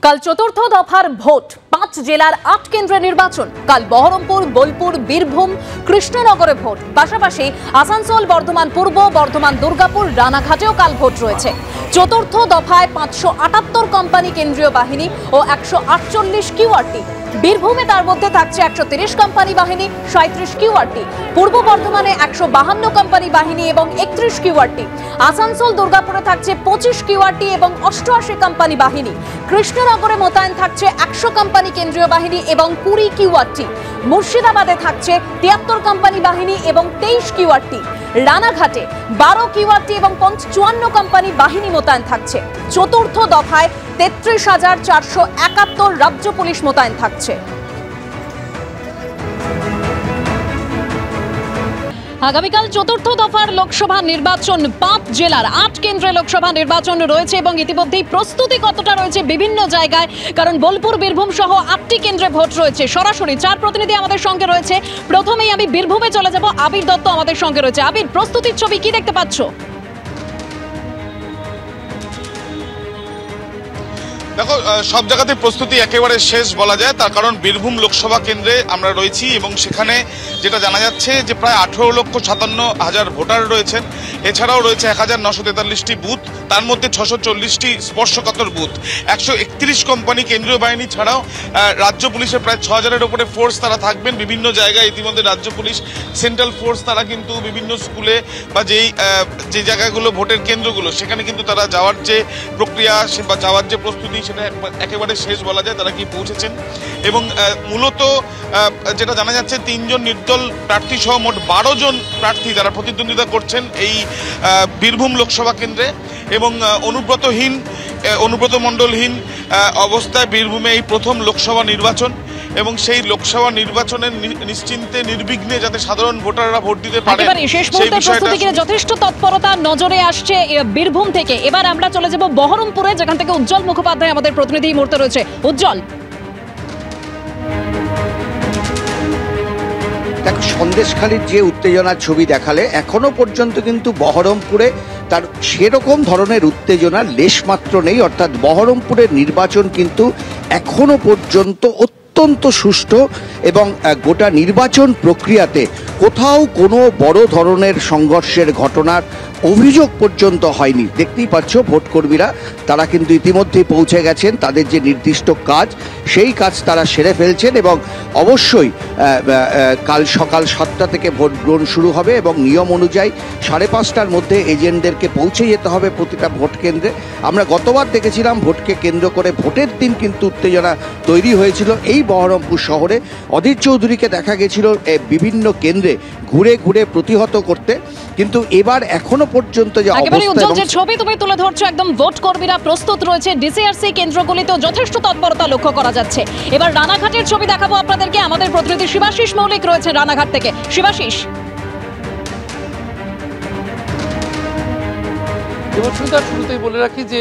কাল চতুর্থ দফার ভোট, 5 জেলার 8 কেন্দ্রে নির্বাচন। কাল বহরমপুর, বোলপুর, বীরভূম, কৃষ্ণনগরে ভোট। পাশাপাশি আসানসোল, বর্ধমান পূর্ব, বর্ধমান দুর্গাপুর, রানাঘাটেও কাল ভোট রয়েছে। চতুর্থ দফায় 578 কোম্পানি কেন্দ্রীয় বাহিনী ও 148 কিউআরটি। বীরভূমে তার মধ্যে থাকছে 130 কোম্পানি বাহিনী, 37 কিউআরটি। পূর্ব বর্ধমানে 152 কোম্পানি বাহিনী এবং 31 কিউআরটি। আসানসোল, দুর্গাপুরে থাকছে 25 কিউআরটি এবং 88 কোম্পানি বাহিনী। কৃষ্ণনগরে মোতায়েন থাকছে 100 কোম্পানি কেন্দ্রীয় বাহিনী এবং 20 কিউআরটি। মুর্শিদাবাদে থাকছে 73 কোম্পানি বাহিনী এবং 23 কিউআরটি। রানাঘাটে 12 কিউআরটি এবং 54 কোম্পানি বাহিনী মোতায়েন থাকছে। চতুর্থ দফায় 33,471 রাজ্য পুলিশ মোতায়েন থাকছে। আগামীকাল চতুর্থ দফার লোকসভা নির্বাচন, 5 জেলার 8 কেন্দ্রে লোকসভা নির্বাচন রয়েছে এবং ইতিমধ্যেই প্রস্তুতি কতটা রয়েছে বিভিন্ন জায়গায়, কারণ বোলপুর, বীরভূম সহ 8টি কেন্দ্রে ভোট রয়েছে। সরাসরি 4 প্রতিনিধি আমাদের সঙ্গে রয়েছে। প্রথমেই আমি বীরভূমে চলে যাব, আবির দত্ত আমাদের সঙ্গে রয়েছে। আবির, প্রস্তুতির ছবি কি দেখতে পাচ্ছ? দেখো, সব জায়গাতে প্রস্তুতি একেবারে শেষ বলা যায়, তার কারণ বীরভূম লোকসভা কেন্দ্রে আমরা রয়েছি এবং সেখানে যেটা জানা যাচ্ছে যে প্রায় 18,57,000 ভোটার রয়েছেন। এছাড়াও রয়েছে 1,943টি বুথ, তার মধ্যে 640টি স্পর্শকাতর বুথ। 131 কোম্পানি কেন্দ্রীয় বাহিনী ছাড়াও রাজ্য পুলিশের প্রায় 6,000-এর উপরে ফোর্স তারা থাকবেন বিভিন্ন জায়গায়। ইতিমধ্যে রাজ্য পুলিশ সেন্ট্রাল ফোর্স তারা কিন্তু বিভিন্ন স্কুলে বা যে জায়গাগুলো ভোটের কেন্দ্রগুলো সেখানে কিন্তু তারা যাওয়ার যে প্রক্রিয়া বা যাওয়ার যে প্রস্তুতি সেটা একেবারে শেষ বলা যায়, তারা কি পৌঁছেছেন। এবং মূলত যেটা জানা যাচ্ছে 3 জন নির্দল প্রার্থী সহ মোট 12 জন প্রার্থী যারা প্রতিদ্বন্দ্বিতা করছেন এই বীরভূম লোকসভা কেন্দ্রে। এবং অনুব্রত মণ্ডলহীন অবস্থায় বীরভূমে এই প্রথম লোকসভা নির্বাচন এবং সেই লোকসভা নির্বাচনের নিশ্চিন্তে নির্বিঘ্নে যাতে সাধারণ ভোটাররা ভোট দিতে পারে শেষ মুহূর্তে প্রস্তুতিকে যথেষ্ট তৎপরতা নজরে আসছে বীরভূম থেকে। এবার আমরা চলে যাব বহরমপুরে, যেখান থেকে উজ্জ্বল মুখোপাধ্যায় আমাদের প্রতিনিধি এই মুহূর্তে রয়েছে। উজ্জ্বল, দেখো, সন্দেশখালীর যে উত্তেজনার ছবি দেখালে, এখনো পর্যন্ত কিন্তু বহরমপুরে তার সেরকম ধরনের উত্তেজনার লেশমাত্র নেই। অর্থাৎ বহরমপুরের নির্বাচন কিন্তু এখনো পর্যন্ত অত্যন্ত সুষ্ঠু এবং গোটা নির্বাচন প্রক্রিয়াতে কোথাও কোনো বড় ধরনের সংঘর্ষের ঘটনার অভিযোগ পর্যন্ত হয়নি। দেখতেই পাচ্ছ, ভোটকর্মীরা তারা কিন্তু ইতিমধ্যেই পৌঁছে গেছেন। তাদের যে নির্দিষ্ট কাজ সেই কাজ তারা সেরে ফেলছেন এবং অবশ্যই কাল সকাল 7টা থেকে ভোট গ্রহণ শুরু হবে এবং নিয়ম অনুযায়ী 5:30টার মধ্যে এজেন্টদেরকে পৌঁছে যেতে হবে প্রতিটা ভোট কেন্দ্রে। আমরা গতবার দেখেছিলাম ভোটকে কেন্দ্র করে ভোটের দিন কিন্তু উত্তেজনা তৈরি হয়েছিল এই বহরমপুর শহরে। অধীর চৌধুরীকে দেখা গেছিল বিভিন্ন কেন্দ্রে ঘুরে ঘুরে প্রতিহত করতে, কিন্তু এবার এখনো পর্যন্ত যে অবস্থা, ছবি তুমি তুলে ধরছো, একদম ভোট কর্মীরা প্রস্তুত রয়েছে। ডিসিআরসি কেন্দ্রগুলিতেও যথেষ্ট তৎপরতা লক্ষ্য করা যাচ্ছে। এবার রানাঘাটের ছবি দেখাবো আপনাদেরকে। আমাদের প্রতিনিধি শিবাশিস মৌলিক রয়েছে রানাঘাট থেকে। শিবাশিস, শুরুতেই বলে রাখি যে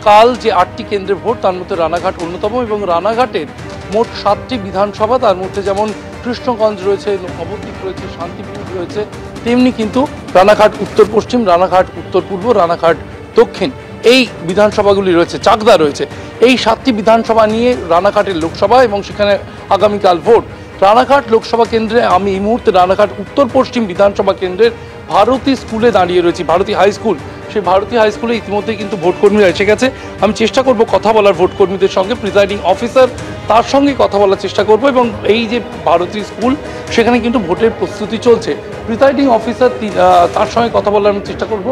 কাল যে 8টি কেন্দ্রে ভোট, তার মধ্যে রানাঘাট অন্যতম এবং রানাঘাটের মোট 7টি বিধানসভা, তার মধ্যে যেমন কৃষ্ণগঞ্জ রয়েছে, নবদ্বীপ রয়েছে, শান্তিপুর রয়েছে, তেমনি কিন্তু রানাঘাট উত্তর পশ্চিম, রানাঘাট উত্তর পূর্ব, রানাঘাট দক্ষিণ এই বিধানসভাগুলি রয়েছে, চাকদা রয়েছে। এই 7টি বিধানসভা নিয়ে রানাঘাটের লোকসভা এবং সেখানে আগামীকাল ভোট। রানাঘাট লোকসভা কেন্দ্রে আমি এই মুহূর্তে রানাঘাট উত্তর পশ্চিম বিধানসভা কেন্দ্রের ভারতী স্কুলে দাঁড়িয়ে রয়েছি, ভারতী হাই স্কুল। সেই ভারতী হাই স্কুলে ইতিমধ্যে কিন্তু ভোটকর্মীরা এসে গেছে। আমি চেষ্টা করব কথা বলার ভোটকর্মীদের সঙ্গে, প্রিজাইডিং অফিসার তার সঙ্গে কথা বলার চেষ্টা করব। এবং এই যে ভারতী স্কুল, সেখানে কিন্তু ভোটের প্রস্তুতি চলছে। প্রিজাইডিং অফিসার তার সঙ্গে কথা বলার আমি চেষ্টা করব।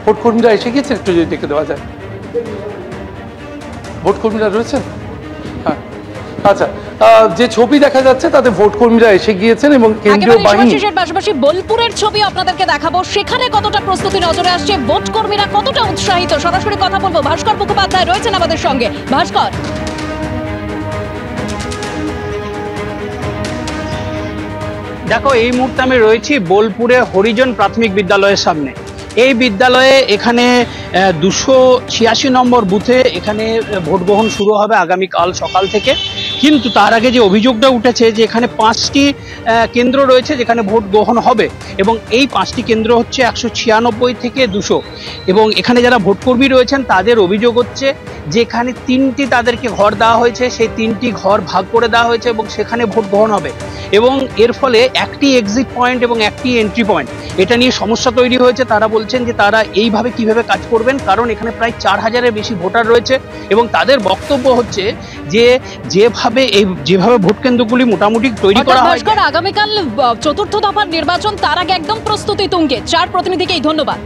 ভোটকর্মীরা এসে গিয়েছে, একটু যদি দেখে দেওয়া যায়। ভোটকর্মীরা রয়েছেন? হ্যাঁ, আচ্ছা, যে ছবি দেখা যাচ্ছে তাতে ভোটকর্মীরা এসে গিয়েছেন এবং কেন্দ্রীয় বাহিনী। পাশাপাশি বোলপুরের ছবি আপনাদেরকে দেখাবো, সেখানে কতটা প্রস্তুতি নজরে আসছে, ভোটকর্মীরা কতটা উৎসাহিত। সরাসরি কথা বলবো, ভাস্কর মুখোপাধ্যায় রয়েছেন আমাদের সঙ্গে। ভাস্কর, দেখো, এই মুহূর্তে আমি রয়েছি বোলপুরে হরিজন প্রাথমিক বিদ্যালয়ের সামনে। এই বিদ্যালয়ে এখানে 286 নম্বর বুথে এখানে ভোট গ্রহণ শুরু হবে আগামীকাল সকাল থেকে। কিন্তু তার আগে যে অভিযোগটা উঠেছে যে এখানে 5টি কেন্দ্র রয়েছে যেখানে ভোট গ্রহণ হবে, এবং এই 5টি কেন্দ্র হচ্ছে 196 থেকে 200, এবং এখানে যারা ভোটকর্মী রয়েছেন তাদের অভিযোগ হচ্ছে যে এখানে 3টি তাদেরকে ঘর দেওয়া হয়েছে, সেই 3টি ঘর ভাগ করে দেওয়া হয়েছে এবং সেখানে ভোট গ্রহণ হবে, এবং এর ফলে একটি এক্সিট পয়েন্ট এবং একটি এন্ট্রি পয়েন্ট, এটা নিয়ে সমস্যা তৈরি হয়েছে। তারা বলছেন যে তারা এইভাবে কিভাবে কাজ করবেন, কারণ এখানে প্রায় 4000-এর বেশি ভোটার রয়েছে, এবং তাদের বক্তব্য হচ্ছে যে যেভাবে ভোট কেন্দ্রগুলি মোটামুটি তৈরি করা হয়। আগামীকাল চতুর্থ দফার নির্বাচন, তার আগে একদম প্রস্তুতি তুঙ্গে। 4 প্রতিনিধিকেই ধন্যবাদ।